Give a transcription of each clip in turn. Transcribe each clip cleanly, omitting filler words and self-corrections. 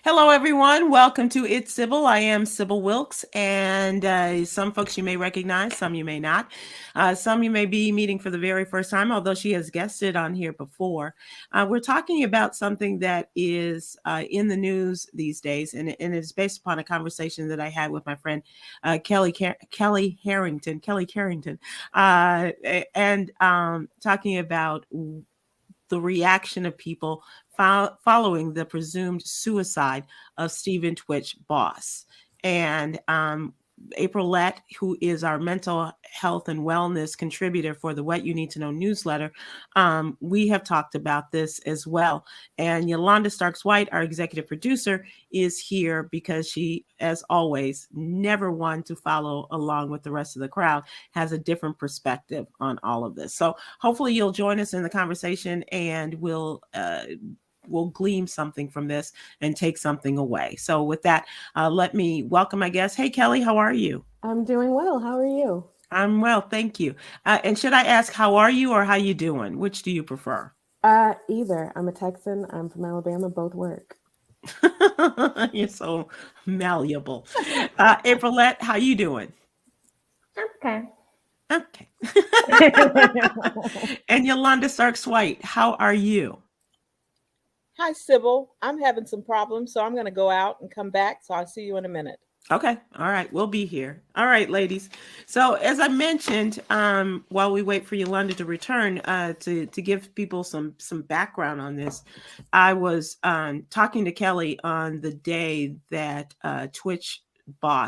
Hello, everyone. Welcome to It's Sybil. I am Sybil Wilkes, and some folks you may recognize, some you may not. Some you may be meeting for the very first time, although she has guested on here before. We're talking about something that is in the news these days, and it's based upon a conversation that I had with my friend Kelly Harrington, and talking about the reaction of people following the presumed suicide of Stephen Twitch Boss. And Aprylete, who is our mental health and wellness contributor for the What You Need to Know newsletter, we have talked about this as well. And Yolanda Starks-White, our executive producer, is here because she, as always, never one to follow along with the rest of the crowd, has a different perspective on all of this. So hopefully you'll join us in the conversation, and we'll glean something from this and take something away. So with that, let me welcome my guest. Hey, Kelly, how are you? I'm doing well. How are you? I'm well, thank you. And should I ask, how are you or how you doing? Which do you prefer? Either. I'm a Texan. I'm from Alabama. Both work. You're so malleable. Aprylete, how you doing? Okay. Okay. And Yolanda Starks-White, how are you? Hi, Sybil. I'm having some problems, so I'm going to go out and come back. So I'll see you in a minute. Okay. All right. We'll be here. All right, ladies. So as I mentioned, while we wait for Yolanda to return, to give people some background on this, I was talking to Kelly on the day that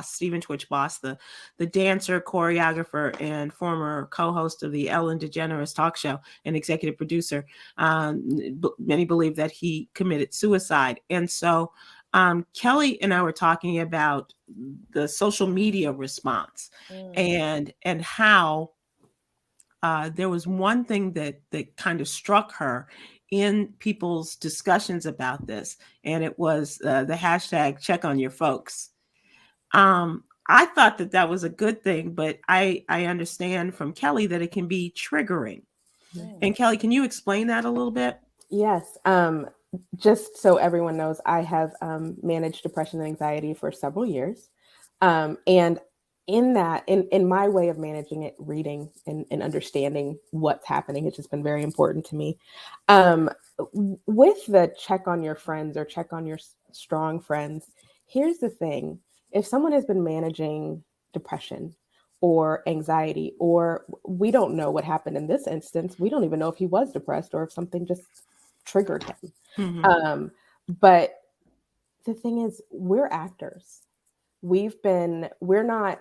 Stephen Twitch Boss, the dancer, choreographer, and former co-host of the Ellen DeGeneres talk show and executive producer, many believe that he committed suicide. And so Kelly and I were talking about the social media response and how there was one thing that kind of struck her in people's discussions about this, and it was the hashtag check on your folks. I thought that was a good thing, but I understand from Kelly that it can be triggering. And Kelly, can you explain that a little bit? Yes. Just so everyone knows, I have managed depression and anxiety for several years. And in that, in my way of managing it, reading and understanding what's happening, it's just been very important to me. With the check on your friends or check on your strong friends, here's the thing. If someone has been managing depression or anxiety, or we don't know what happened in this instance, we don't even know if he was depressed or if something just triggered him. Mm-hmm. But the thing is, we're actors. We're not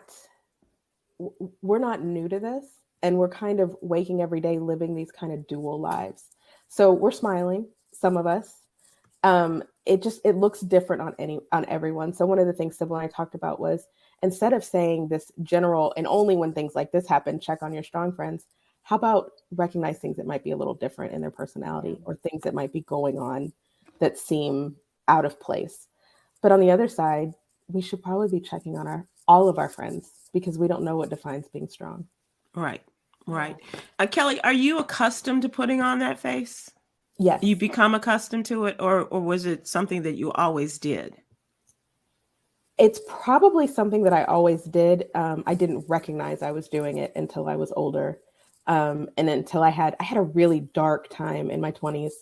new to this, and we're kind of waking every day living these kind of dual lives. So we're smiling, some of us. It looks different on everyone. So one of the things Sybil and I talked about was, instead of saying this general and only when things like this happen, check on your strong friends, how about recognize things that might be a little different in their personality or things that might be going on that seem out of place. But on the other side, we should probably be checking on all of our friends, because we don't know what defines being strong. Right. Kelly, are you accustomed to putting on that face? Yes. You become accustomed to it, or was it something that you always did? It's probably something that I always did. I didn't recognize I was doing it until I was older. And until I had a really dark time in my 20s.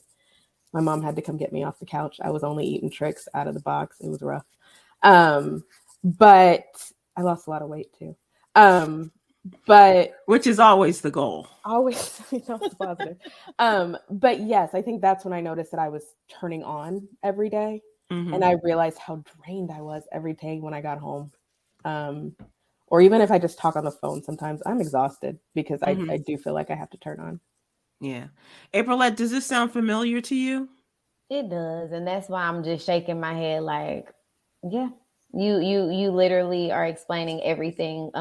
My mom had to come get me off the couch. I was only eating tricks out of the box. It was rough. But I lost a lot of weight too. But which is always the goal. Always, it's positive. But yes, I think that's when I noticed that I was turning on every day. Mm-hmm. And I realized how drained I was every day when I got home. Or even if I just talk on the phone, sometimes I'm exhausted because I do feel like I have to turn on. Yeah. Aprylete, does this sound familiar to you? It does. And that's why I'm just shaking my head like, yeah, you literally are explaining everything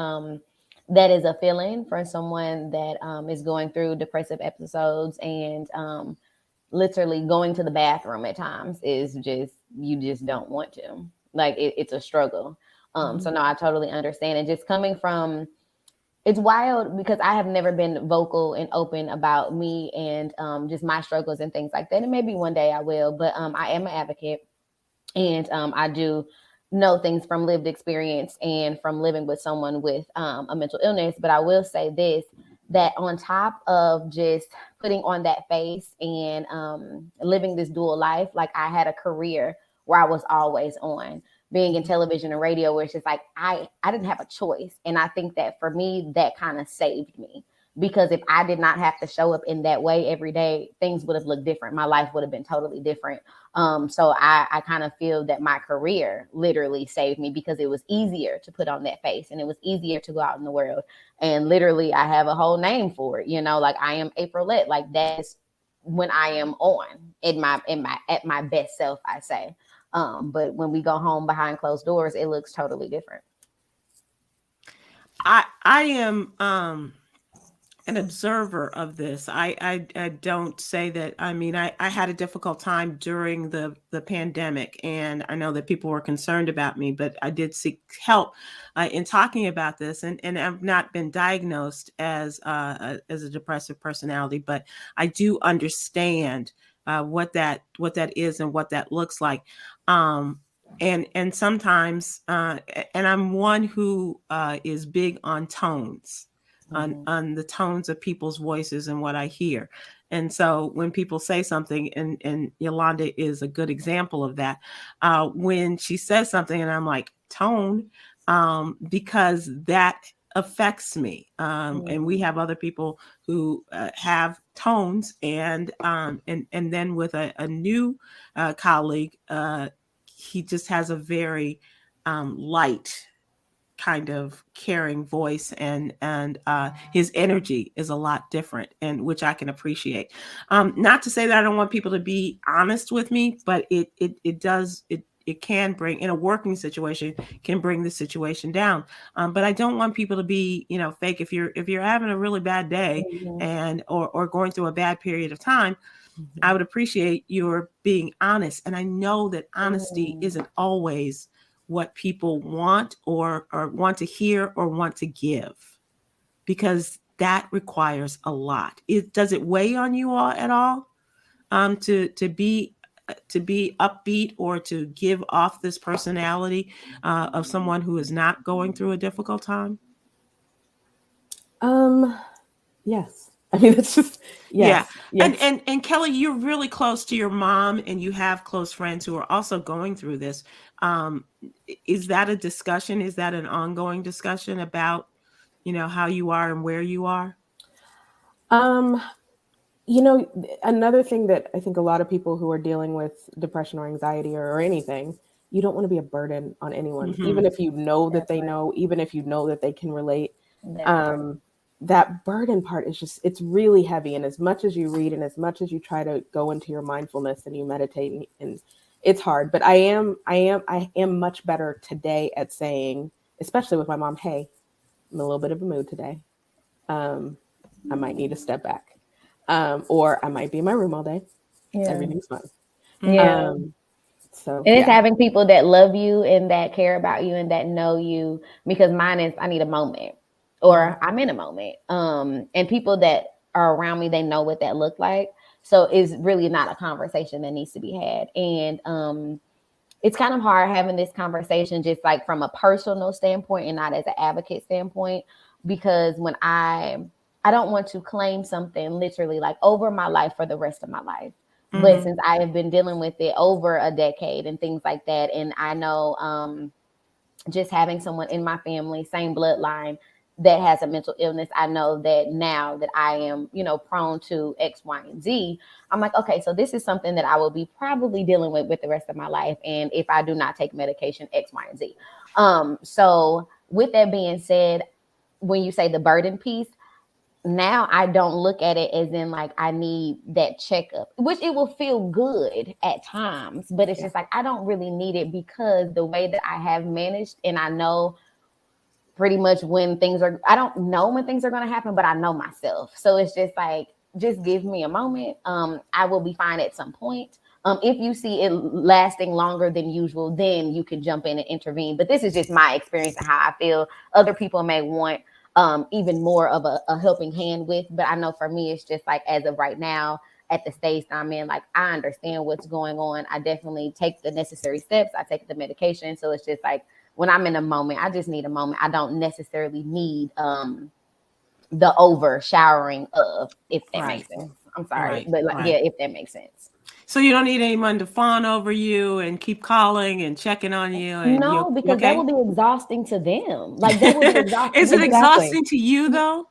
that is a feeling for someone that is going through depressive episodes, and literally going to the bathroom at times is just, you just don't want to. Like it's a struggle. So no, I totally understand. And just coming from, it's wild because I have never been vocal and open about me and just my struggles and things like that. And maybe one day I will, but I am an advocate. And I do know things from lived experience and from living with someone with a mental illness. But I will say this, that on top of just putting on that face and living this dual life, like I had a career where I was always on, being in television and radio, where it's just like I didn't have a choice. And I think that for me, that kind of saved me. Because if I did not have to show up in that way every day, things would have looked different. My life would have been totally different. So I kind of feel that my career literally saved me, because it was easier to put on that face and it was easier to go out in the world. And literally I have a whole name for it, like I am Aprylete. Like that's when I am on at my best self, I say. But when we go home behind closed doors, it looks totally different. I am an observer of this. I don't say that. I mean, I had a difficult time during the pandemic, and I know that people were concerned about me, but I did seek help in talking about this, and I've not been diagnosed as a depressive personality, but I do understand what that is and what that looks like. And sometimes, and I'm one who is big on tones. On the tones of people's voices and what I hear. And so when people say something, and Yolanda is a good example of that, when she says something and I'm like, tone, because that affects me. And we have other people who have tones, and then with a new colleague, he just has a very light, kind of caring voice, and his energy is a lot different, and which I can appreciate. Not to say that I don't want people to be honest with me, but it can bring, in a working situation, can bring the situation down. But I don't want people to be, fake. If you're having a really bad day and or going through a bad period of time, I would appreciate your being honest. And I know that honesty isn't always what people want or want to hear or want to give, because that requires a lot. Does it weigh on you all at all to be upbeat or to give off this personality of someone who is not going through a difficult time? Yes. I mean, it's just, yes. Yeah. Yes. And Kelly, you're really close to your mom, and you have close friends who are also going through this. Is that a discussion? Is that an ongoing discussion about, how you are and where you are? Another thing that I think a lot of people who are dealing with depression or anxiety or anything, you don't want to be a burden on anyone, even if you know that they know, even if you know that they can relate. That burden part is just, it's really heavy. And as much as you read and as much as you try to go into your mindfulness and you meditate, and it's hard, but I am much better today at saying, especially with my mom, hey, I'm in a little bit of a mood today. I might need to step back. Or I might be in my room all day. Yeah. Everything's fine. Yeah. So and it's having people that love you and that care about you and that know you, because mine is, I need a moment, or I'm in a moment. And people that are around me, they know what that looked like. So it's really not a conversation that needs to be had. And it's kind of hard having this conversation just like from a personal standpoint and not as an advocate standpoint, because when I don't want to claim something literally like over my life for the rest of my life. But since I have been dealing with it over a decade and things like that, and I know just having someone in my family, same bloodline, that has a mental illness, I know that now that I am, prone to X, Y, and Z, I'm like, okay, so this is something that I will be probably dealing with the rest of my life. And if I do not take medication, X, Y, and Z. So with that being said, when you say the burden piece, now I don't look at it as in like I need that checkup, which it will feel good at times, but it's just like I don't really need it, because the way that I have managed, and I know pretty much when things are, I don't know when things are going to happen, but I know myself. So it's just like, just give me a moment. I will be fine at some point. If you see it lasting longer than usual, then you can jump in and intervene. But this is just my experience and how I feel. Other people may want even more of a helping hand with, but I know for me, it's just like, as of right now, at the stage I'm in, like, I understand what's going on. I definitely take the necessary steps. I take the medication. So it's just like, when I'm in a moment, I just need a moment. I don't necessarily need the over showering of, if that makes sense. I'm sorry, but like, yeah, if that makes sense. So you don't need anyone to fawn over you and keep calling and checking on you. And no, because that would be exhausting to them. Like, that would be exhausting. Is it exhausting to you though?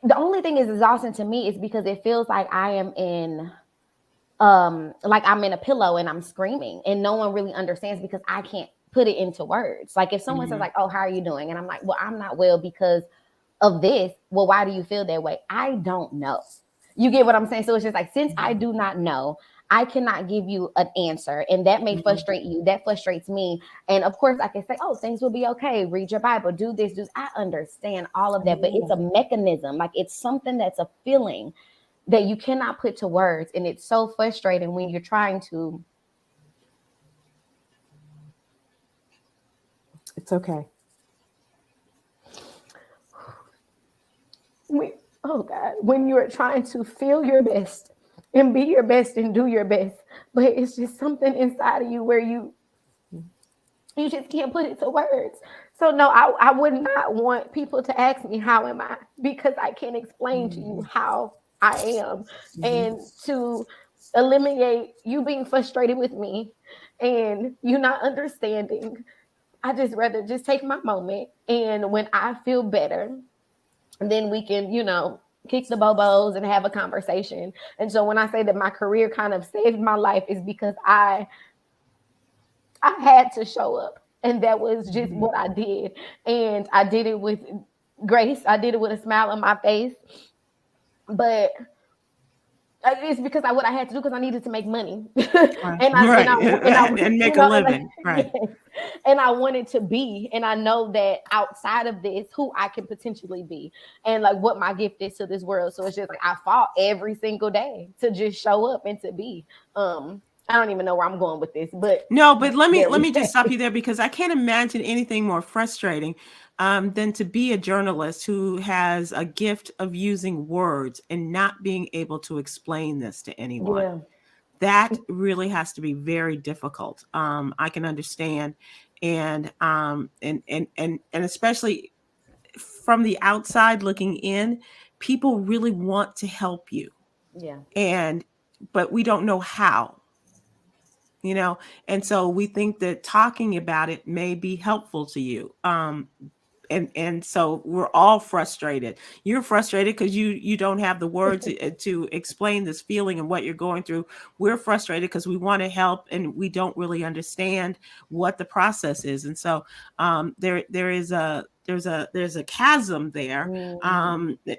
The only thing is exhausting to me is because it feels like I am in, like I'm in a pillow and I'm screaming and no one really understands because I can't put it into words. Like if someone says like, oh, how are you doing? And I'm like, well, I'm not well because of this. Well, why do you feel that way? I don't know. You get what I'm saying? So it's just like, since I do not know, I cannot give you an answer. And that may frustrate you. That frustrates me. And of course I can say, oh, things will be okay. Read your Bible, do this, do. I understand all of that, but it's a mechanism. Like it's something that's a feeling that you cannot put to words. And it's so frustrating when you're trying to. It's okay. Oh God, when you're trying to feel your best and be your best and do your best, but it's just something inside of you where you just can't put it to words. So no, I would not want people to ask me, how am I? Because I can't explain to you how I am. And to eliminate you being frustrated with me and you not understanding, I just rather just take my moment. And when I feel better, then we can, kick the bobos and have a conversation. And so when I say that my career kind of saved my life, is because I had to show up. And that was just what I did. And I did it with grace. I did it with a smile on my face. But it's because what I had to do, because I needed to make money. And make a living. Right. Yes. And I wanted to be, and I know that outside of this, who I can potentially be and like what my gift is to this world. So it's just like, I fought every single day to just show up and to be, I don't even know where I'm going with this, but no, but let me just stop you there, because I can't imagine anything more frustrating than to be a journalist who has a gift of using words and not being able to explain this to anyone. Yeah. That really has to be very difficult. I can understand, and especially from the outside looking in, people really want to help you. Yeah. But we don't know how. And so we think that talking about it may be helpful to you. And so we're all frustrated. You're frustrated because you don't have the words to explain this feeling and what you're going through. We're frustrated because we want to help and we don't really understand what the process is. And so there's a chasm there,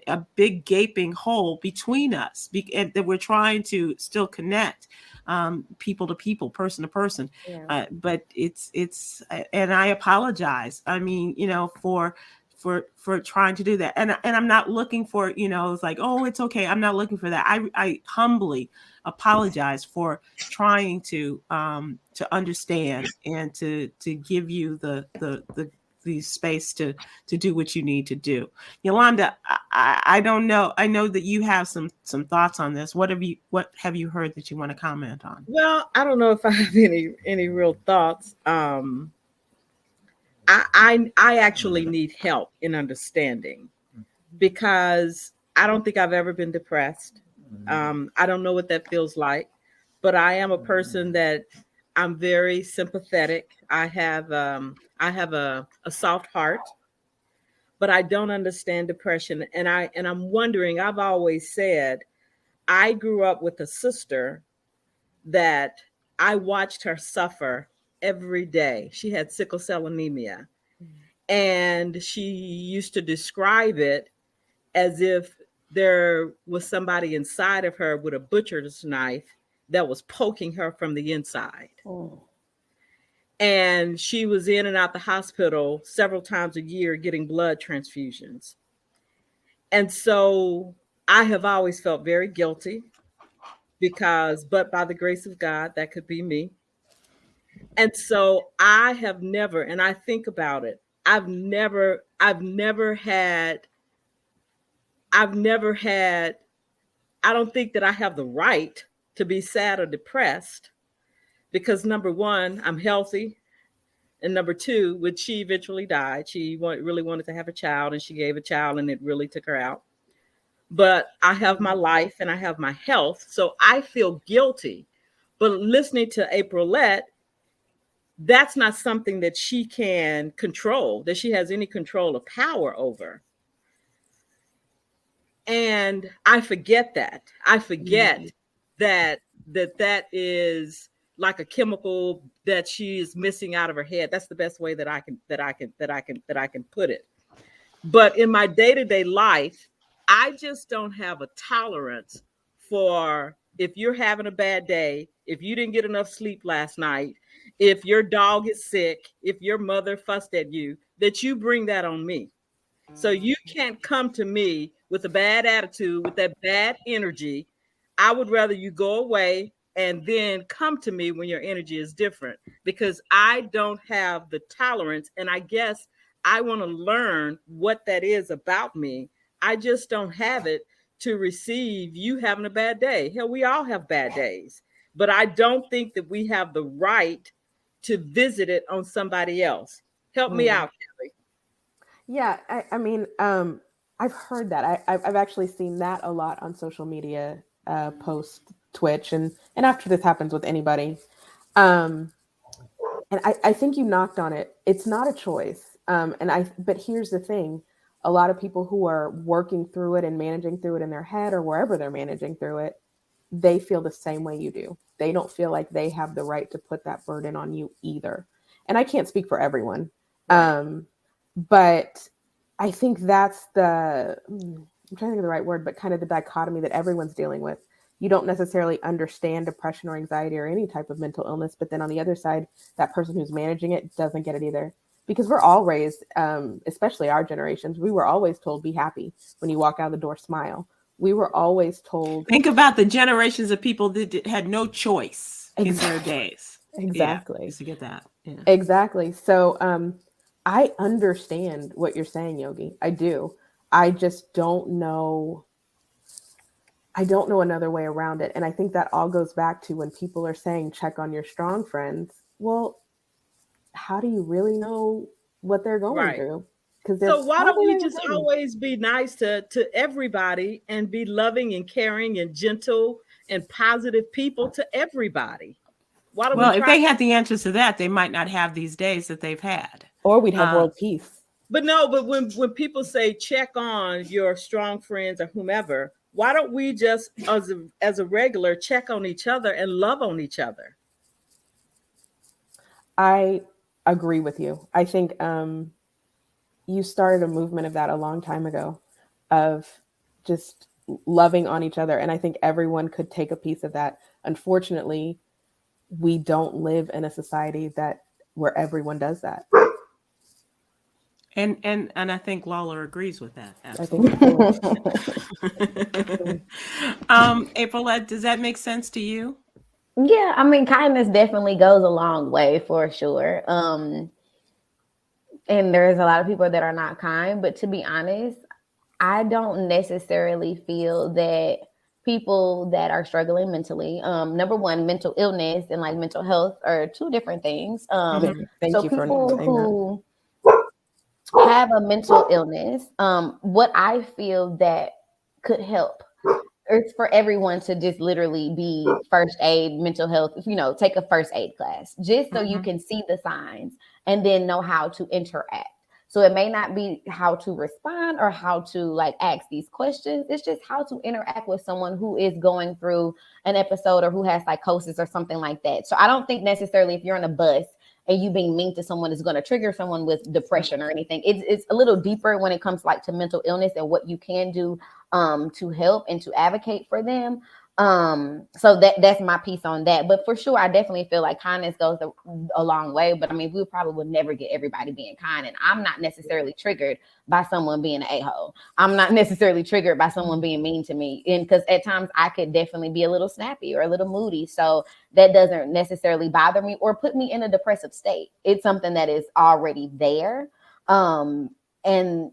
a big gaping hole between us, and that we're trying to still connect people to people, person to person. Yeah. But it's and I apologize. I mean, for trying to do that. And I'm not looking for, it's like, oh, it's okay. I'm not looking for that. I humbly apologize for trying to understand and to give you the space to do what you need to do. Yolanda, I don't know. I know that you have some thoughts on this. What have you heard that you want to comment on? Well, I don't know if I have any real thoughts. I actually need help in understanding, because I don't think I've ever been depressed. I don't know what that feels like, but I am a person that I'm very sympathetic. I have a soft heart, but I don't understand depression. And I'm wondering, I've always said, I grew up with a sister that I watched her suffer every day. She had sickle cell anemia. And she used to describe it as if there was somebody inside of her with a butcher's knife that was poking her from the inside. Oh. And she was in and out the hospital several times a year getting blood transfusions. And so I have always felt very guilty, but by the grace of God, that could be me. And so I have never, and I think about it, I've never had, I don't think that I have the right to be sad or depressed because number one, I'm healthy. And number two, when she eventually died, she really wanted to have a child, and she gave a child, and it really took her out. But I have my life and I have my health, so I feel guilty. But listening to Aprylete, that's not something that she can control, that she has any control or power over. And I forget that. I forget that is like a chemical that she is missing out of her head. That's the best way that I can put it. But in my day-to-day life, I just don't have a tolerance for if you're having a bad day, if you didn't get enough sleep last night, if your dog is sick, if your mother fussed at you, that you bring that on me. So you can't come to me with a bad attitude, with that bad energy. I would rather you go away and then come to me when your energy is different, because I don't have the tolerance. And I guess I want to learn what that is about me. I just don't have it to receive you having a bad day. Hell, we all have bad days, but I don't think that we have the right to visit it on somebody else. Help me out, Kelly. Yeah, I mean, I've heard that. I've actually seen that a lot on social media, post Twitch, and after this happens with anybody. And I think you knocked on it. It's not a choice. But here's the thing. A lot of people who are working through it and managing through it in their head or wherever they're managing through it, they feel the same way you do. They don't feel like they have the right to put that burden on you either. And I can't speak for everyone. Right. But I think that's I'm trying to think of the right word, but kind of the dichotomy that everyone's dealing with. You don't necessarily understand depression or anxiety or any type of mental illness, but then on the other side, that person who's managing it doesn't get it either. Because we're all raised, especially our generations, we were always told, be happy. When you walk out the door, smile. We were always told. Think about the generations of people that had no choice in their days. Exactly. Yeah, to get that. Yeah. Exactly. So I understand what you're saying, Yogi. I do. I just don't know. I don't know another way around it. And I think that all goes back to when people are saying, check on your strong friends. Well, how do you really know what they're going through? So why don't we just always be nice to everybody and be loving and caring and gentle and positive people to everybody? Well, if they had the answers to that, they might not have these days that they've had. Or we'd have world peace. But when people say check on your strong friends or whomever, why don't we just as a regular check on each other and love on each other? I agree with you. I think you started a movement of that a long time ago, of just loving on each other. And I think everyone could take a piece of that. Unfortunately, we don't live in a society where everyone does that. And I think Lawler agrees with that. Aprylete, does that make sense to you? Yeah, I mean, kindness definitely goes a long way for sure. And there's a lot of people that are not kind, but to be honest, I don't necessarily feel that people that are struggling mentally, number one, mental illness and like mental health are two different things. Thank you people for who have a mental illness, what I feel that could help is for everyone to just literally be first aid, mental health, take a first aid class, just so you can see the signs and then know how to interact. So it may not be how to respond or how to like ask these questions. It's just how to interact with someone who is going through an episode or who has psychosis or something like that. So I don't think necessarily if you're on a bus and you being mean to someone is going to trigger someone with depression or anything. It's a little deeper when it comes to mental illness and what you can do to help and to advocate for them. So that's my piece on that. But for sure, I definitely feel like kindness goes a long way. But I mean, we probably would never get everybody being kind. And I'm not necessarily triggered by someone being an a-hole. I'm not necessarily triggered by someone being mean to me. And because at times I could definitely be a little snappy or a little moody. So that doesn't necessarily bother me or put me in a depressive state. It's something that is already there. And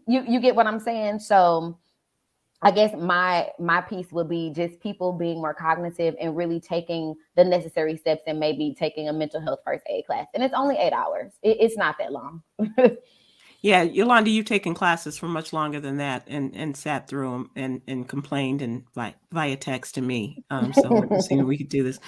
you get what I'm saying? So I guess my piece would be just people being more cognitive and really taking the necessary steps and maybe taking a mental health first aid class. And it's only 8 hours. It's not that long. Yeah, Yolanda, you've taken classes for much longer than that and sat through them and complained and via text to me. So we could do this.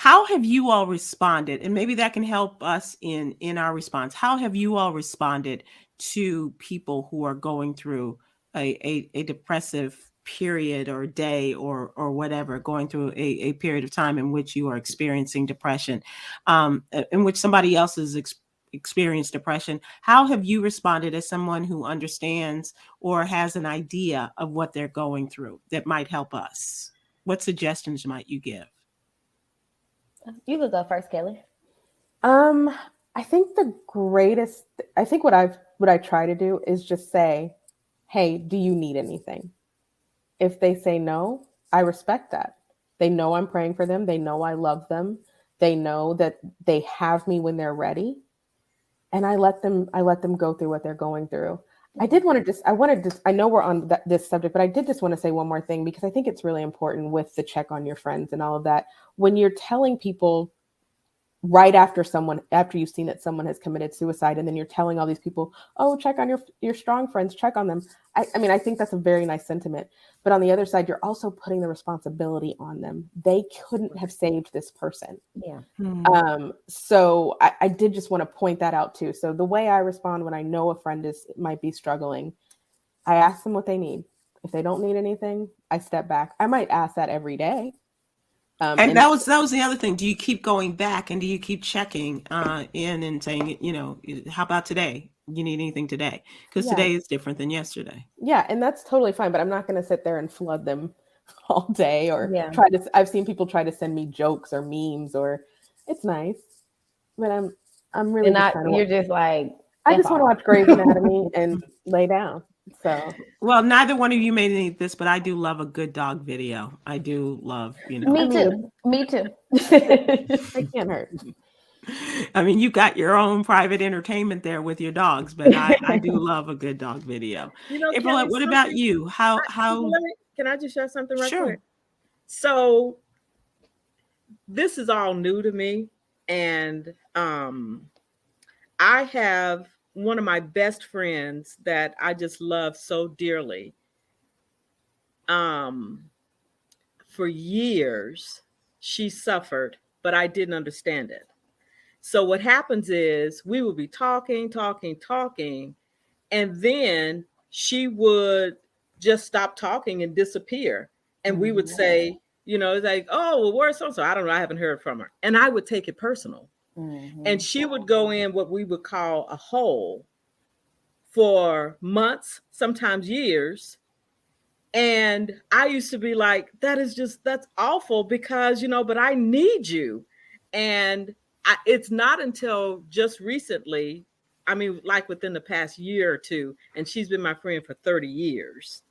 How have you all responded? And maybe that can help us in our response. How have you all responded to people who are going through a depressive period or day or whatever, going through a period of time in which you are experiencing depression, in which somebody else has experienced depression? How have you responded as someone who understands or has an idea of what they're going through that might help us? What suggestions might you give? You could go first, Kelly. I think what I try to do is just say, hey, do you need anything? If they say no, I respect that. They know I'm praying for them. They know I love them. They know that they have me when they're ready. And I let them go through what they're going through. I know we're on this subject, but I did just want to say one more thing, because I think it's really important with the check on your friends and all of that. When you're telling people right after you've seen that someone has committed suicide, and then you're telling all these people, oh, check on your strong friends, check on them. I mean, I think that's a very nice sentiment. But on the other side, you're also putting the responsibility on them. They couldn't have saved this person. Yeah. So I did just want to point that out too. So the way I respond when I know a friend might be struggling, I ask them what they need. If they don't need anything, I step back. I might ask that every day. And that was the other thing. Do you keep going back and do you keep checking in and saying, how about today? You need anything today? Because today is different than yesterday. Yeah, and that's totally fine. But I'm not going to sit there and flood them all day or I've seen people try to send me jokes or memes, or it's nice, but I'm really not. You're just like, I just want to watch Grey's Anatomy and lay down. So, well, neither one of you may need this, but I do love a good dog video. I do love, Me too. It can't hurt. I mean, you got your own private entertainment there with your dogs, but I do love a good dog video. Aprylete, Kelly, what about you? How? Can I just share something right Sure. quick? So this is all new to me, and I have one of my best friends that I just love so dearly. For years, she suffered, but I didn't understand it. So what happens is we would be talking, and then she would just stop talking and disappear. And we would say, like, oh, well, where's so-and-so? I don't know. I haven't heard from her. And I would take it personal. And she would go in what we would call a hole for months, sometimes years. And I used to be like, that's awful because, but I need you. And it's not until just recently, I mean, like within the past year or two, and she's been my friend for 30 years,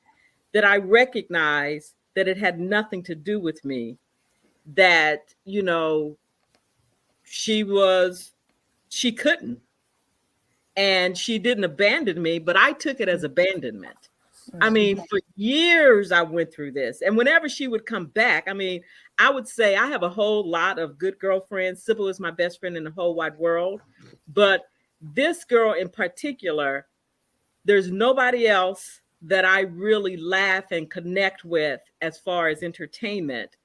that I recognize that it had nothing to do with me, that, she couldn't. And she didn't abandon me, but I took it as abandonment. I mean, for years I went through this. And whenever she would come back, I mean, I would say I have a whole lot of good girlfriends. Sybil is my best friend in the whole wide world. But this girl in particular, there's nobody else that I really laugh and connect with as far as entertainment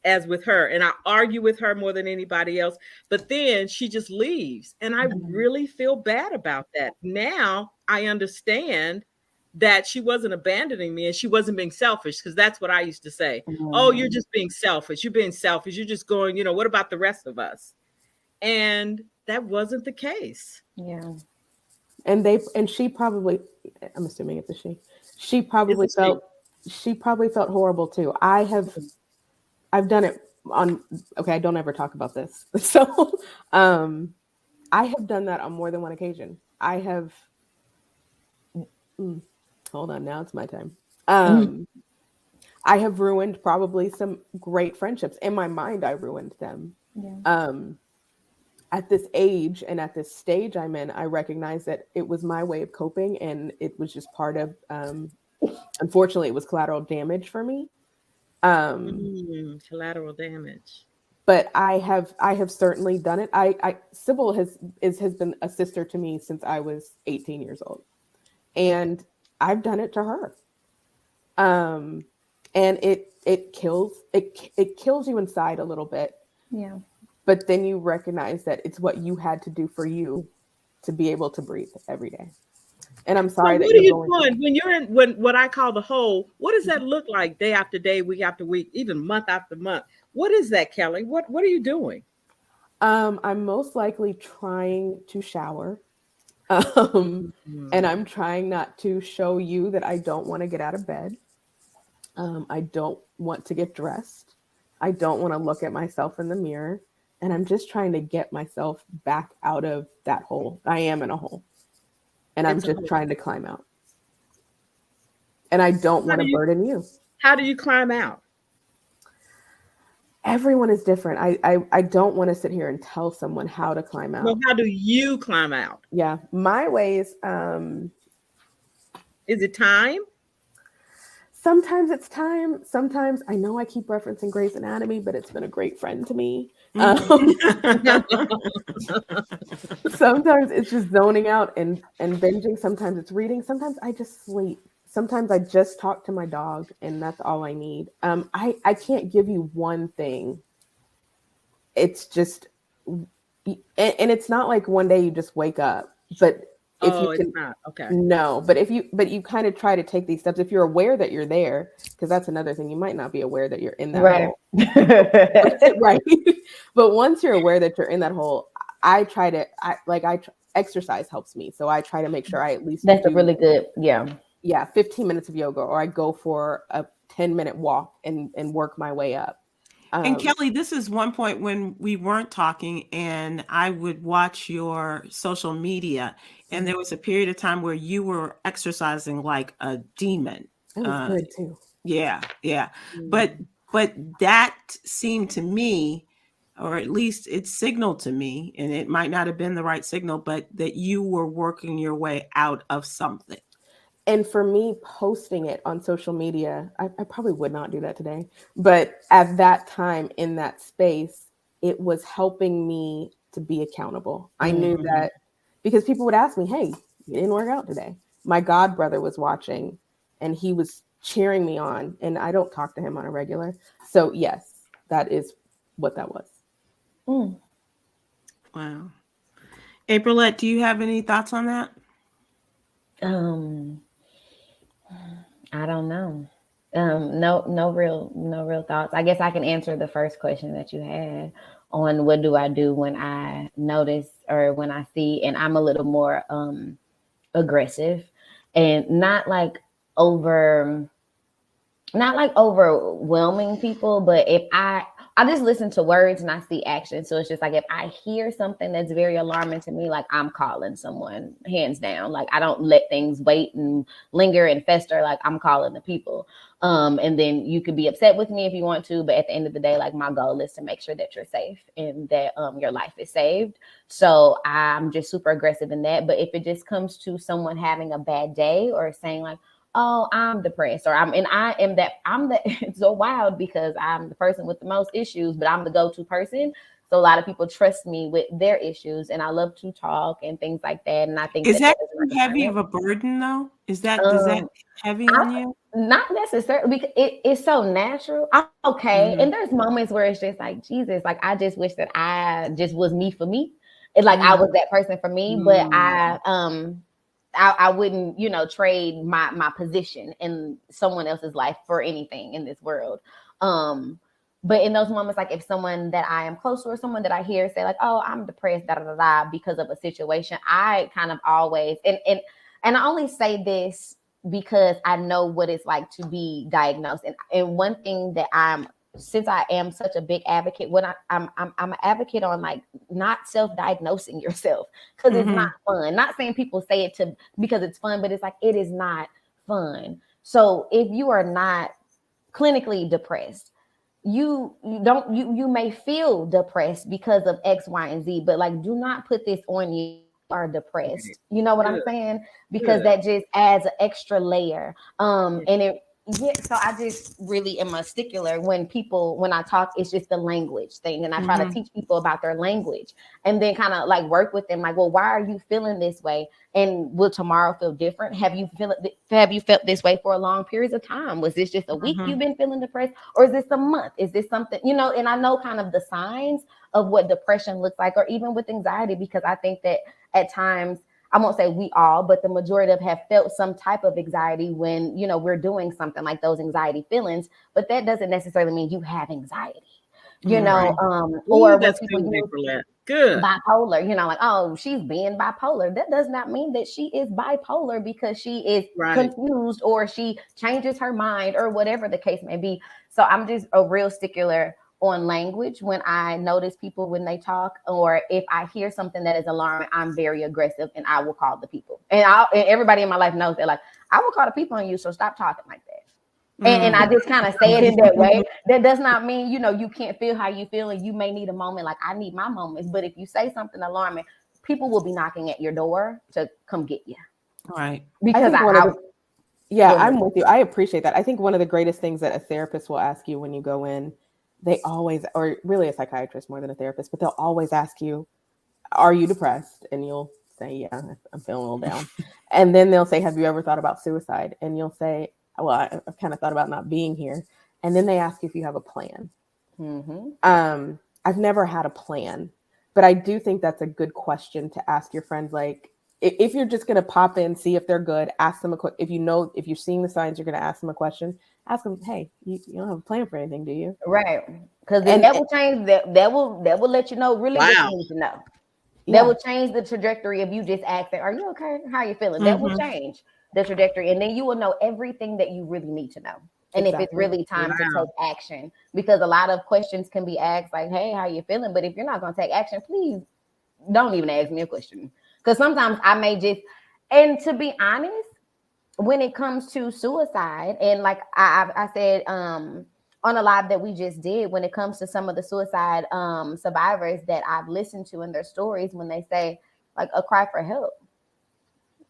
as with her. And I argue with her more than anybody else. But then she just leaves. And I really feel bad about that. Now I understand that she wasn't abandoning me and she wasn't being selfish, because that's what I used to say. Oh, you're just being selfish. You're being selfish. You're just going, what about the rest of us? And that wasn't the case. Yeah. And she probably, I'm assuming it's a she probably felt horrible too. I've done it I don't ever talk about this. So, I have done that on more than one occasion. I have, hold on, now it's my time. I have ruined probably some great friendships. In my mind, I ruined them. Yeah. at this age and at this stage I'm in, I recognize that it was my way of coping, and it was just part of, unfortunately, it was collateral damage for me. Collateral damage. But I have certainly done it. Sybil has been a sister to me since I was 18 years old, and I've done it to her. And it kills you inside a little bit. Yeah. But then you recognize that it's what you had to do for you to be able to breathe every day. And I'm sorry that what are you going doing when you're in what I call the hole? What does that look like day after day, week after week, even month after month? What is that, Kelly? What are you doing? I'm most likely trying to shower. And I'm trying not to show you that I don't want to get out of bed. I don't want to get dressed. I don't want to look at myself in the mirror. And I'm just trying to get myself back out of that hole. I am in a hole. And I'm just trying to climb out. And I don't want to burden you. How do you climb out? Everyone is different. I don't want to sit here and tell someone how to climb out. Well, how do you climb out? Yeah. My ways. Is it time? Sometimes it's time. Sometimes I know I keep referencing Grey's Anatomy, but it's been a great friend to me. Sometimes it's just zoning out and binging. Sometimes it's reading. Sometimes I just sleep. Sometimes I just talk to my dog, and that's all I need. I can't give you one thing. It's just, and it's not like one day you just wake up, but if you can, it's not. Okay. No, but you kind of try to take these steps. If you're aware that you're there, because that's another thing, you might not be aware that you're in that hole. Right. But once you're aware that you're in that hole, exercise helps me. So I try to make sure I at least that's a really good, 15 minutes of yoga, or I go for a 10-minute walk and work my way up. And Kelly, this is one point when we weren't talking, and I would watch your social media, and there was a period of time where you were exercising like a demon. That was good too. Yeah. But that seemed to me, or at least it signaled to me, and it might not have been the right signal, but that you were working your way out of something. And for me, posting it on social media, I probably would not do that today. But at that time, in that space, it was helping me to be accountable. I knew that because people would ask me, hey, you didn't work out today. My god brother was watching, and he was cheering me on. And I don't talk to him on a regular. So yes, that is what that was. Wow. Aprylete, do you have any thoughts on that? I don't know. No real thoughts. I guess I can answer the first question that you had on what do I do when I notice or when I see, and I'm a little more aggressive, and not like overwhelming people, but if I just listen to words and I see action. So it's just like if I hear something that's very alarming to me, like I'm calling someone, hands down. Like I don't let things wait and linger and fester. Like I'm calling the people. And then you could be upset with me if you want to, but at the end of the day, like my goal is to make sure that you're safe and that your life is saved. So I'm just super aggressive in that. But if it just comes to someone having a bad day or saying like, oh, I'm depressed, or it's so wild because I'm the person with the most issues, but I'm the go-to person. So a lot of people trust me with their issues, and I love to talk and things like that. And I think is that heavy of a burden though? Is that heavy on you? Not necessarily, because it's so natural. I'm okay. And there's moments where it's just like, Jesus, like I just wish that I just was me for me. It's like I was that person for me, but I wouldn't, trade my position in someone else's life for anything in this world. But in those moments, like if someone that I am close to or someone that I hear say like, oh, I'm depressed, because of a situation, I kind of always, and I only say this because I know what it's like to be diagnosed. And one thing that since I am such a big advocate, I'm an advocate on like not self-diagnosing yourself, because it's not fun. Not saying people say it because it's fun, but it's like it is not fun. So if you are not clinically depressed, you may feel depressed because of X, Y, and Z, but like, do not put this on you are depressed. You know what I'm saying? Because that just adds an extra layer. And it, yeah, so I just really am a stickler when I talk, it's just the language thing. And I try to teach people about their language and then kind of like work with them like, well, why are you feeling this way? And will tomorrow feel different? Have you felt this way for a long period of time? Was this just a week you've been feeling depressed? Or is this a month? Is this something, you know, and I know kind of the signs of what depression looks like, or even with anxiety, because I think that at times, I won't say we all, but the majority of have felt some type of anxiety when, you know, we're doing something like those anxiety feelings, but that doesn't necessarily mean you have anxiety, you know, or when people use bipolar, you know, like, oh, she's being bipolar. That does not mean that she is bipolar because she is confused or she changes her mind or whatever the case may be. So I'm just a real stickler on language when I notice people when they talk, or if I hear something that is alarming, I'm very aggressive and I will call the people. And everybody in my life knows that, like, I will call the people on you, so stop talking like that. And I just kind of say it in that way. That does not mean, you know, you can't feel how you feel and you may need a moment. Like, I need my moments. But if you say something alarming, people will be knocking at your door to come get you. Right. Because I'm with you. I appreciate that. I think one of the greatest things that a therapist will ask you when you go in, they always, or really a psychiatrist more than a therapist, but they'll always ask you, are you depressed? And you'll say, yeah, I'm feeling a little down. And then they'll say, have you ever thought about suicide? And you'll say, well, I've kind of thought about not being here. And then they ask you if you have a plan. I've never had a plan, but I do think that's a good question to ask your friends. Like, if you're just going to pop in, see if they're good, ask them if you're seeing the signs, you're going to ask them a question, ask them, hey, you don't have a plan for anything, do you? Right. Because that will change, that will let you know really what you need to know. That will change the trajectory of you just asking, are you okay? How are you feeling? That will change the trajectory. And then you will know everything that you really need to know. And if it's really time to take action, because a lot of questions can be asked like, hey, how are you feeling? But if you're not going to take action, please don't even ask me a question. Because sometimes I may just, and to be honest, when it comes to suicide, and like I said on a live that we just did, when it comes to some of the suicide survivors that I've listened to in their stories, when they say like a cry for help,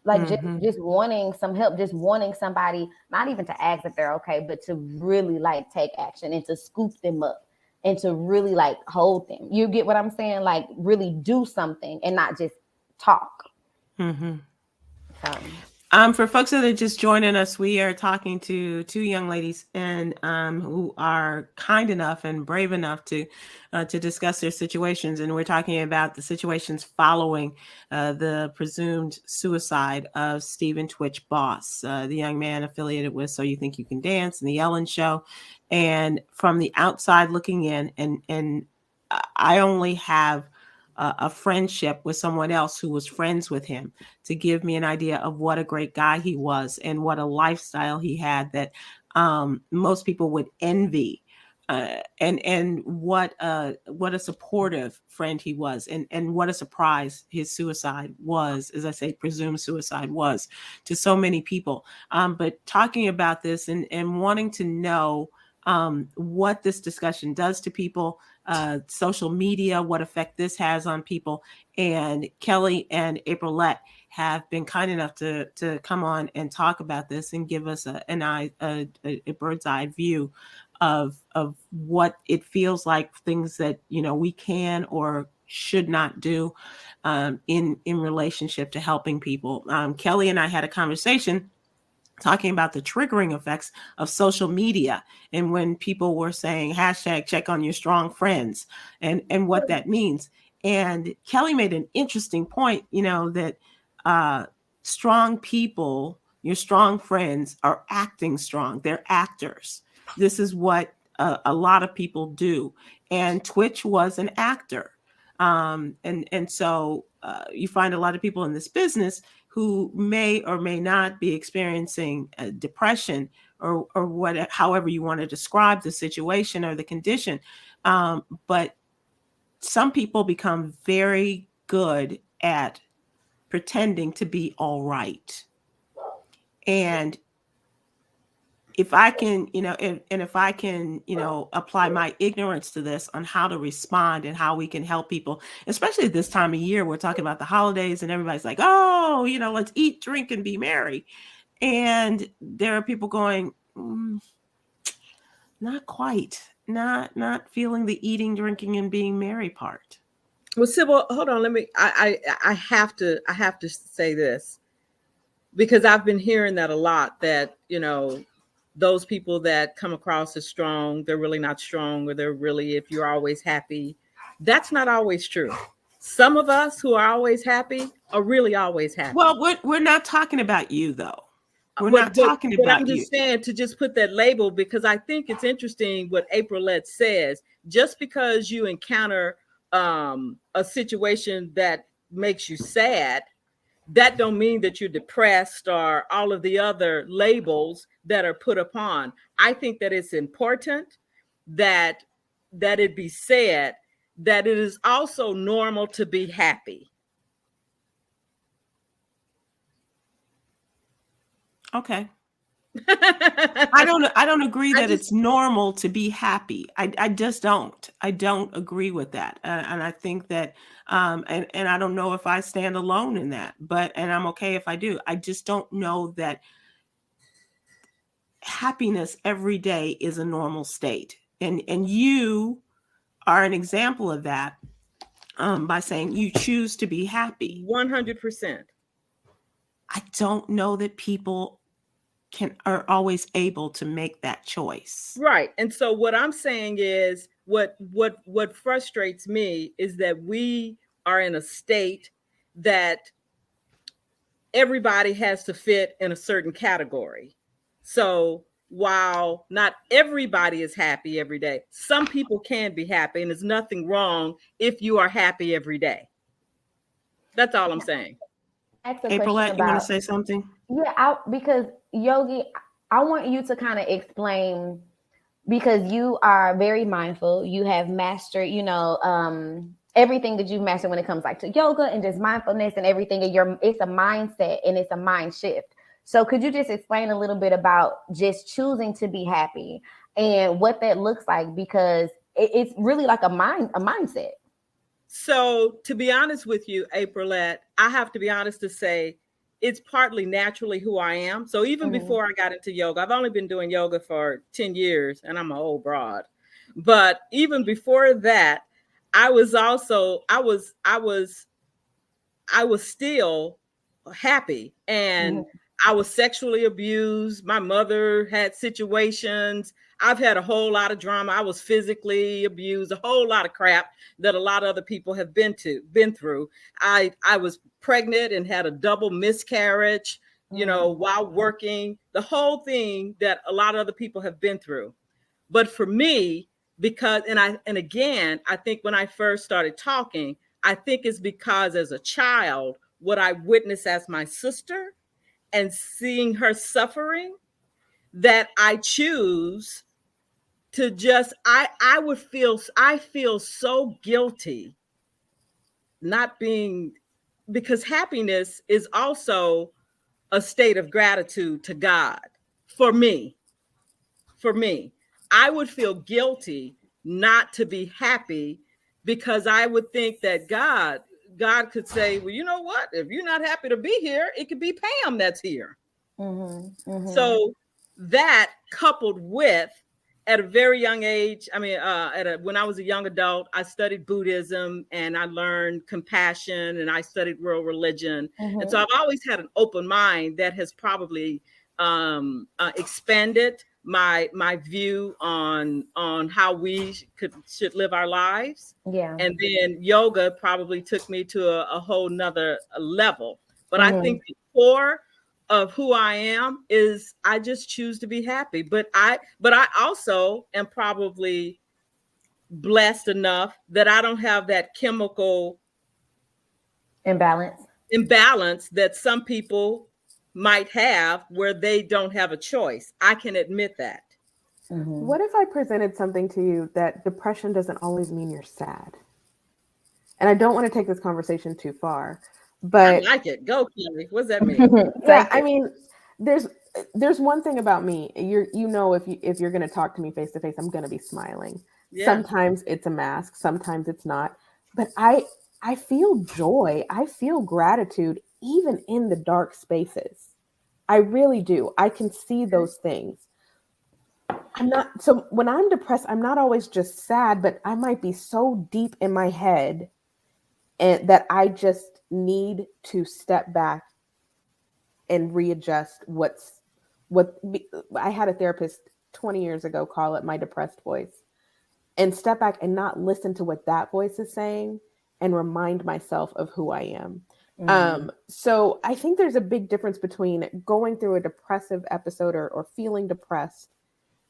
like just wanting some help, just wanting somebody, not even to ask if they're okay, but to really like take action and to scoop them up and to really like hold them. You get what I'm saying? Like really do something and not just talk. For folks that are just joining us, we are talking to two young ladies and who are kind enough and brave enough to discuss their situations. And we're talking about the situations following the presumed suicide of Stephen Twitch Boss, the young man affiliated with So You Think You Can Dance and The Ellen Show. And from the outside looking in, and I only have a friendship with someone else who was friends with him to give me an idea of what a great guy he was and what a lifestyle he had that most people would envy, and what a supportive friend he was, and what a surprise his suicide was, as I say, presumed suicide was to so many people. But talking about this and wanting to know what this discussion does to people, social media, what effect this has on people. And Kelly and Aprylete have been kind enough to come on and talk about this and give us a bird's eye view of what it feels like, things that, you know, we can or should not do in relationship to helping people. Kelly and I had a conversation talking about the triggering effects of social media, and when people were saying hashtag check on your strong friends and what that means. And Kelly made an interesting point, you know, that strong people, your strong friends, are acting strong. They're actors. This is what a lot of people do. And Twitch was an actor. And so you find a lot of people in this business who may or may not be experiencing depression or what, however you want to describe the situation or the condition. But some people become very good at pretending to be all right. And if I can, if I can, apply my ignorance to this on how to respond and how we can help people, especially at this time of year, we're talking about the holidays and everybody's like, oh, let's eat, drink, and be merry. And there are people going, not quite, not feeling the eating, drinking, and being merry part. Well, Sybil, hold on. I have to say this, because I've been hearing that a lot, that, those people that come across as strong, they're really not strong, or they're really, if you're always happy. That's not always true. Some of us who are always happy are really always happy. Well, we're not talking about you, though. We're not talking about you. I'm just saying to just put that label, because I think it's interesting what Aprylete says. Just because you encounter a situation that makes you sad, that don't mean that you're depressed or all of the other labels that are put upon. I think that it's important that it be said that it is also normal to be happy. Okay. I don't agree that it's normal to be happy. I just don't. I don't agree with that. And I think that, and I don't know if I stand alone in that, and I'm okay if I do. I just don't know that happiness every day is a normal state. And you are an example of that, by saying you choose to be happy. 100%. I don't know that people are always able to make that choice. Right. And so what I'm saying is, what frustrates me is that we are in a state that everybody has to fit in a certain category. So while not everybody is happy every day, some people can be happy, and there's nothing wrong if you are happy every day. That's all I'm saying. Aprylete, you want to say something? Yeah, because Yogi, I want you to kind of explain, because you are very mindful. You have mastered, everything that you've mastered when it comes to yoga and just mindfulness and everything. It's a mindset and it's a mind shift. So could you just explain a little bit about just choosing to be happy and what that looks like? Because it's really like a mindset. So to be honest with you, Aprylete, I have to be honest to say it's partly naturally who I am. So even before I got into yoga, I've only been doing yoga for 10 years and I'm an old broad. But even before that, I was still happy, and I was sexually abused. My mother had situations. I've had a whole lot of drama. I was physically abused, a whole lot of crap that a lot of other people have been through. I was pregnant and had a double miscarriage, while working, the whole thing that a lot of other people have been through. But for me, because, and again, I think when I first started talking, I think it's because as a child, what I witnessed as my sister and seeing her suffering, that I choose to just, I feel so guilty not being, because happiness is also a state of gratitude to God. For me, I would feel guilty not to be happy, because I would think that God could say, well, you know what? If you're not happy to be here, it could be Pam that's here. So that, coupled with, at a very young age, when I was a young adult, I studied Buddhism and I learned compassion and I studied world religion. And so I've always had an open mind that has probably expanded my view on how we should live our lives. Yeah. And then yoga probably took me to a whole nother level. But I think the core of who I am is I just choose to be happy. But I also am probably blessed enough that I don't have that chemical imbalance that some people might have, where they don't have a choice. I can admit that. What if I presented something to you that depression doesn't always mean you're sad? And I don't want to take this conversation too far, but I like it. Go, Kelly. What does that mean? Yeah, I mean, there's there's one thing about me. If you're going to talk to me face to face, I'm going to be smiling. Yeah. Sometimes it's a mask, sometimes it's not. But I feel joy. I feel gratitude even in the dark spaces. I really do. I can see those things. So when I'm depressed, I'm not always just sad, but I might be so deep in my head and that I just need to step back and readjust I had a therapist 20 years ago call it my depressed voice, and step back and not listen to what that voice is saying and remind myself of who I am. So I think there's a big difference between going through a depressive episode or feeling depressed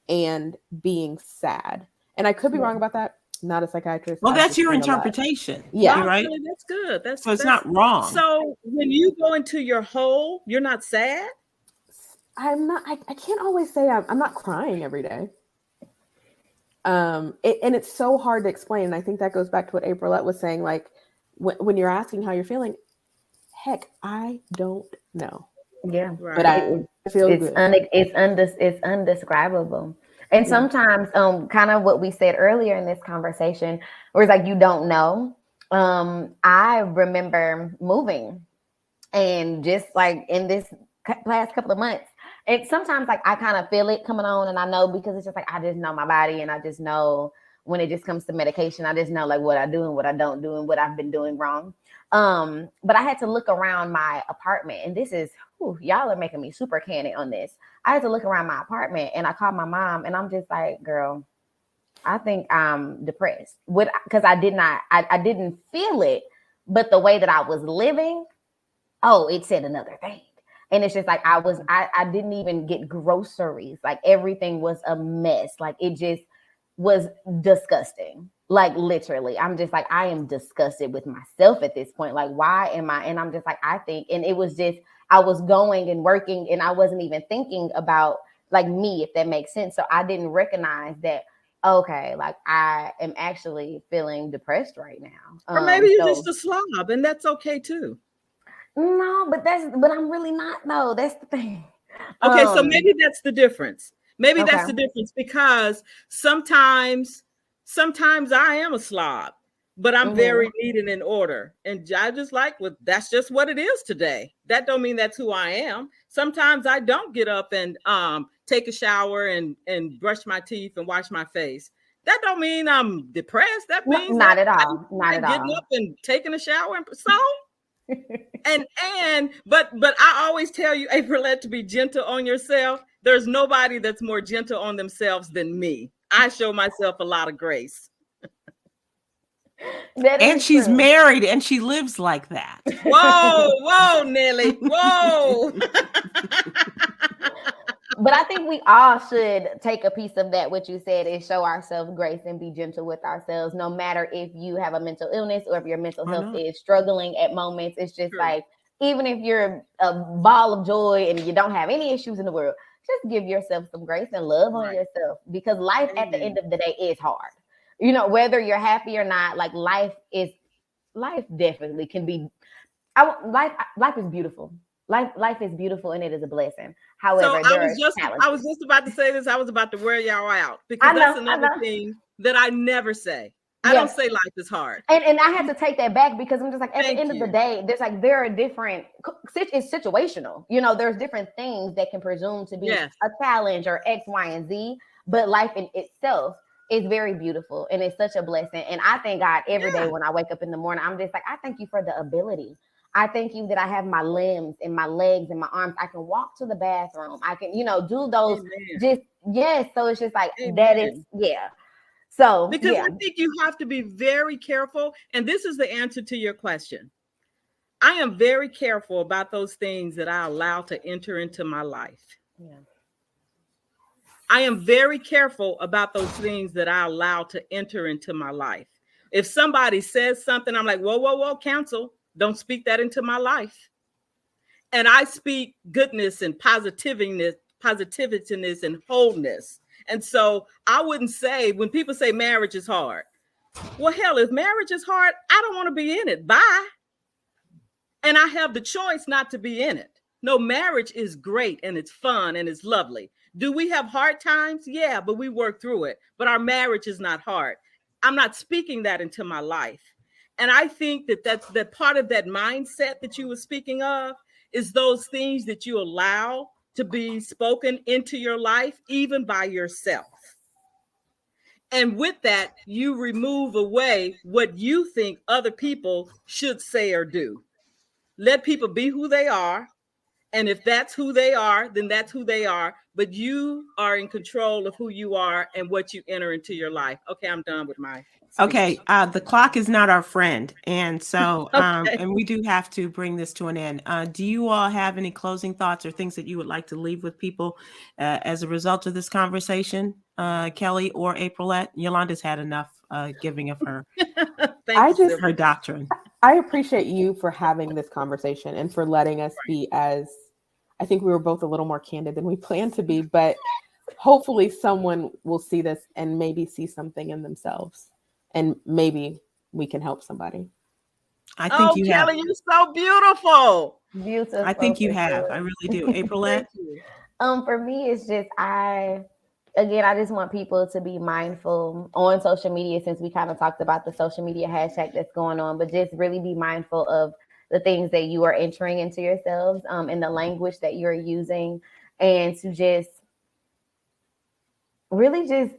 and being sad. And I could be wrong about that. Not a psychiatrist. Well, I've that's just your seen a lot. interpretation. Yeah. No, Right. really, that's good. So it's not wrong. So when you go into your hole, you're not sad? I'm not. I can't always say I'm not crying every day. And it's so hard to explain. And I think that goes back to what Aprylete was saying. Like when you're asking how you're feeling, heck, I don't know. Yeah, Right. But I feel good. It's undescribable. And sometimes, kind of what we said earlier in this conversation, where it's like you don't know. I remember moving, and just like in this last couple of months, and sometimes like I kind of feel it coming on, and I know because it's just like I just know my body, and I just know when it just comes to medication, I just know like what I do and what I don't do and what I've been doing wrong. But I had to look around my apartment, and this is y'all are making me super candid on this. I had to look around my apartment, and I called my mom, and I'm just like, girl, I think I'm depressed. Because I didn't feel it, but the way that I was living, it said another thing. And it's just like I didn't even get groceries. Like everything was a mess. Like it just was disgusting. Like literally, I'm just like, I am disgusted with myself at this point. Like, why am I? And I'm just like, I think, and it was just, I was going and working, and I wasn't even thinking about like me, if that makes sense. So I didn't recognize that, okay, like I am actually feeling depressed right now. Or maybe you're just a slob, and that's okay too. No, but I'm really not. No, that's the thing. Okay, so maybe that's the difference. Maybe that's Okay. the difference, because sometimes I am a slob, but I'm very neat and in order. And I just like, well, that's just what it is today. That don't mean that's who I am. Sometimes I don't get up and take a shower and brush my teeth and wash my face. That don't mean I'm depressed. That means not at all. Not at getting all. up and taking a shower and so. But I always tell you, Aprylete, to be gentle on yourself. There's nobody that's more gentle on themselves than me. I show myself a lot of grace. And she's true. married, and she lives like that. Whoa, Nelly, whoa. But I think we all should take a piece of that, what you said, is show ourselves grace and be gentle with ourselves, no matter if you have a mental illness or if your mental health is struggling at moments. It's just like, even if you're a ball of joy and you don't have any issues in the world, just give yourself some grace and love on yourself, because life at the end of the day is hard. You know, whether you're happy or not, like life definitely can be, life is beautiful. Life is beautiful, and it is a blessing. However, so I was just about to say this. I was about to wear y'all out, because that's another thing that I never say. I don't say life is hard. And I had to take that back, because I'm just like, at the end of the day, there are different, it's situational. You know, there's different things that can presume to be a challenge or X, Y, and Z, but life in itself is very beautiful, and it's such a blessing. And I thank God every day when I wake up in the morning. I'm just like, I thank you for the ability. I thank you that I have my limbs and my legs and my arms. I can walk to the bathroom. I can, do those. So it's just like, that is, So, because I think you have to be very careful. And this is the answer to your question. I am very careful about those things that I allow to enter into my life. Yeah. I am very careful about those things that I allow to enter into my life. If somebody says something, I'm like, whoa, counsel, don't speak that into my life. And I speak goodness and positiveness and wholeness. And so I wouldn't say, when people say marriage is hard, well, hell, if marriage is hard, I don't want to be in it. Bye. And I have the choice not to be in it. No, marriage is great and it's fun and it's lovely. Do we have hard times? Yeah, but we work through it. But our marriage is not hard. I'm not speaking that into my life. And I think that's that part of that mindset that you were speaking of is those things that you allow to be spoken into your life, even by yourself. And with that, you remove away what you think other people should say or do. Let people be who they are. And if that's who they are, then that's who they are. But you are in control of who you are and what you enter into your life. Okay, I'm done with my speech. Okay, the clock is not our friend. And so, Okay. and we do have to bring this to an end. Do you all have any closing thoughts or things that you would like to leave with people as a result of this conversation? Kelly or Aprylete? Yolanda's had enough giving of her, her doctrine. I appreciate you for having this conversation and for letting us be I think we were both a little more candid than we planned to be, but hopefully someone will see this and maybe see something in themselves, and maybe we can help somebody. I think you Kelly, have. you're so beautiful. Beautiful. I think you have. I really do. Aprylete? For me, it's just I just want people to be mindful on social media, since we kind of talked about the social media hashtag that's going on, but just really be mindful of the things that you are entering into yourselves, and the language that you're using, and to just really just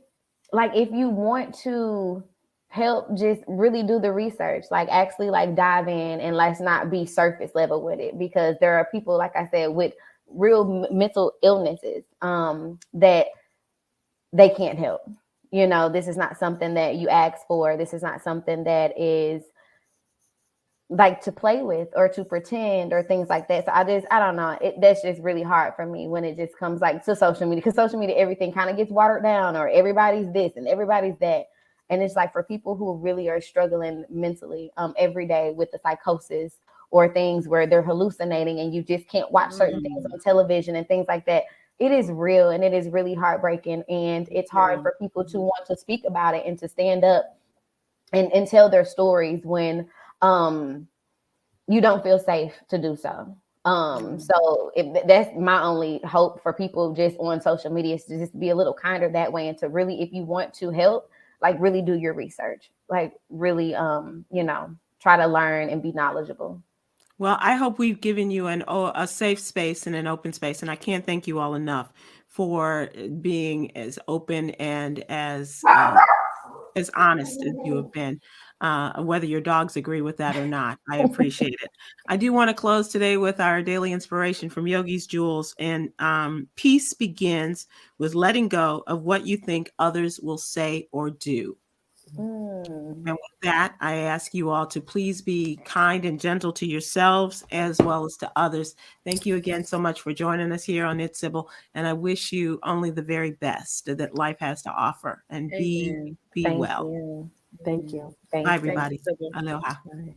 like, if you want to help, just really do the research, like actually like dive in, and let's not be surface level with it, because there are people, like I said, with real mental illnesses that they can't help. You know, this is not something that you ask for. This is not something that is like to play with or to pretend or things like that. So I don't know. That's just really hard for me when it just comes like to social media, because social media, everything kind of gets watered down, or everybody's this and everybody's that. And it's like, for people who really are struggling mentally every day with the psychosis or things where they're hallucinating and you just can't watch certain things on television and things like that. It is real, and it is really heartbreaking, and it's hard for people to want to speak about it and to stand up and tell their stories when you don't feel safe to do so. So that's my only hope for people just on social media, is to just be a little kinder that way, and to really, if you want to help, like really do your research, like really, try to learn and be knowledgeable. Well, I hope we've given you a safe space and an open space. And I can't thank you all enough for being as open and as honest as you have been, whether your dogs agree with that or not. I appreciate it. I do want to close today with our daily inspiration from Yogi's Jewels. And peace begins with letting go of what you think others will say or do. And with that, I ask you all to please be kind and gentle to yourselves as well as to others. Thank you again so much for joining us here on It's Sybil. And I wish you only the very best that life has to offer. And be Thank well. you. Thank you. Bye, everybody. Aloha. Bye.